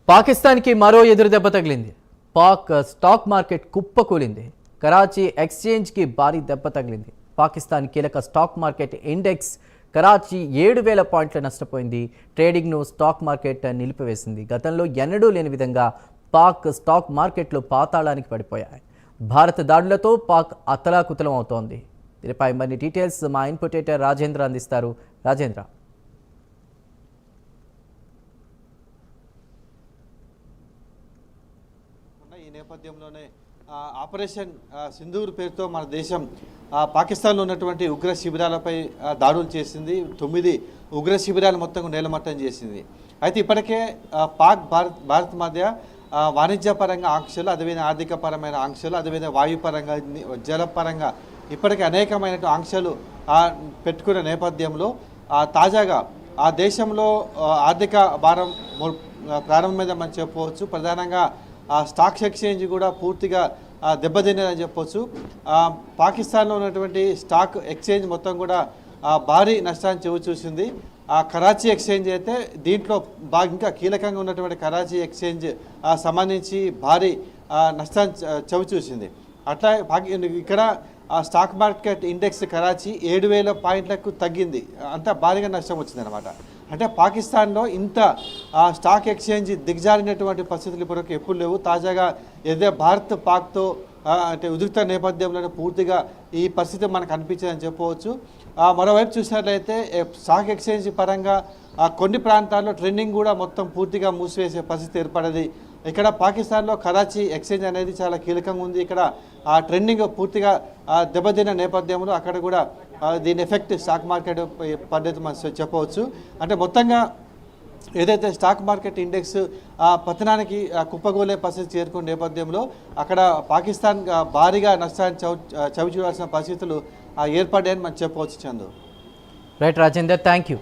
పాకిస్తాన్కి మరో ఎదురు దెబ్బ తగిలింది. పాక్ స్టాక్ మార్కెట్ కుప్పకూలింది. కరాచీ ఎక్స్చేంజ్కి భారీ దెబ్బ తగిలింది. పాకిస్తాన్ కీలక స్టాక్ మార్కెట్ ఇండెక్స్ కరాచీ 7,000 పాయింట్ల నష్టపోయింది. ట్రేడింగ్ను స్టాక్ మార్కెట్ నిలిపివేసింది. గతంలో ఎన్నడూ లేని విధంగా పాక్ స్టాక్ మార్కెట్లు పాతాళానికి పడిపోయాయి. భారత దాడులతో పాక్ అతలాకుతలం అవుతోంది. దీనిపై మరిన్ని డీటెయిల్స్ మా ఇన్పుట్ ఎడిటర్ రాజేంద్ర అందిస్తారు. రాజేంద్ర, ఈ నేపథ్యంలోనే ఆపరేషన్ సింధూర్ పేరుతో మన దేశం పాకిస్తాన్లో ఉన్నటువంటి ఉగ్ర శిబిరాలపై దాడులు చేసింది. 9 ఉగ్ర శిబిరాలు మొత్తం నేలమట్టం చేసింది. అయితే ఇప్పటికే పాక్ భారత్ మధ్య వాణిజ్యపరంగా ఆంక్షలు, అదేవిధంగా ఆర్థికపరమైన ఆంక్షలు, అదేవిధంగా వాయుపరంగా, జలపరంగా ఇప్పటికే అనేకమైన ఆంక్షలు పెట్టుకున్న నేపథ్యంలో తాజాగా ఆ దేశంలో ఆర్థిక భారం ప్రారంభమైందని మనం చెప్పవచ్చు. ప్రధానంగా స్టాక్ ఎక్స్చేంజ్ కూడా పూర్తిగా దెబ్బతిన్నదని చెప్పొచ్చు. పాకిస్తాన్లో ఉన్నటువంటి స్టాక్ ఎక్స్చేంజ్ మొత్తం కూడా భారీ నష్టాన్ని చవిచూసింది. కరాచీ ఎక్స్చేంజ్ అయితే దీంట్లో ఇంకా కీలకంగా ఉన్నటువంటి కరాచీ ఎక్స్చేంజ్ సంబంధించి భారీ నష్టాన్ని చవిచూసింది. అట్లా ఇక్కడ స్టాక్ మార్కెట్ ఇండెక్స్ కరాచీ 7,000 పాయింట్లకు తగ్గింది. అంత భారీగా నష్టం వచ్చిందనమాట. అంటే పాకిస్తాన్లో ఇంత స్టాక్ ఎక్స్చేంజ్ దిగజారినటువంటి పరిస్థితులు ఇప్పటివరకు ఎప్పుడు లేవు. తాజాగా ఏదైతే భారత్ పాక్తో అంటే ఉద్రిక్త నేపథ్యంలోనే పూర్తిగా ఈ పరిస్థితి మనకు అనిపించిందని చెప్పవచ్చు. మరోవైపు చూసినట్లయితే స్టాక్ ఎక్స్చేంజ్ పరంగా కొన్ని ప్రాంతాల్లో ట్రెండింగ్ కూడా మొత్తం పూర్తిగా మూసివేసే పరిస్థితి ఏర్పడేది. ఇక్కడ పాకిస్తాన్లో కరాచీ ఎక్స్చేంజ్ అనేది చాలా కీలకంగా ఉంది. ఇక్కడ ఆ ట్రెండింగ్ పూర్తిగా దెబ్బతిన్న నేపథ్యంలో అక్కడ కూడా దీని ఎఫెక్ట్ స్టాక్ మార్కెట్ పద్ధతి మనం చెప్పవచ్చు. అంటే మొత్తంగా ఏదైతే స్టాక్ మార్కెట్ ఇండెక్స్ పతనానికి కుప్పగోలే పరిస్థితి చేరుకున్న నేపథ్యంలో అక్కడ పాకిస్తాన్ భారీగా నష్టాన్ని చవిచూడాల్సిన పరిస్థితులు ఏర్పడ్డాయని మనం చెప్పవచ్చు. Chandu. Right Rajender, thank you.